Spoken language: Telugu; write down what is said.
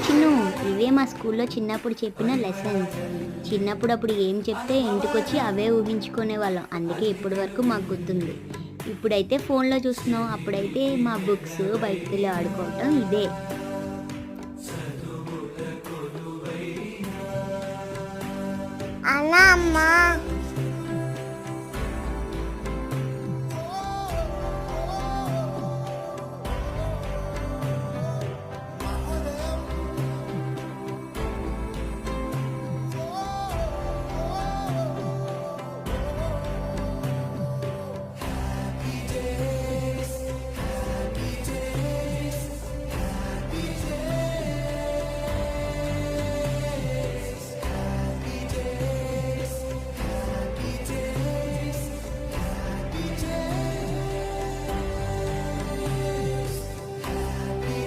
చిన్ను, ఇవే మా స్కూల్లో చిన్నప్పుడు చెప్పిన లెసన్స్. చిన్నప్పుడు అప్పుడు ఏం చెప్తే ఇంటికొచ్చి అవే ఊహించుకునే వాళ్ళం, అందుకే ఇప్పటి వరకు మాకు గుర్తుంది. ఇప్పుడైతే ఫోన్లో చూస్తున్నాం, అప్పుడైతే మా బుక్స్ బయటకు వెళ్ళి ఆడుకోవటం ఇదే. అలా అమ్మా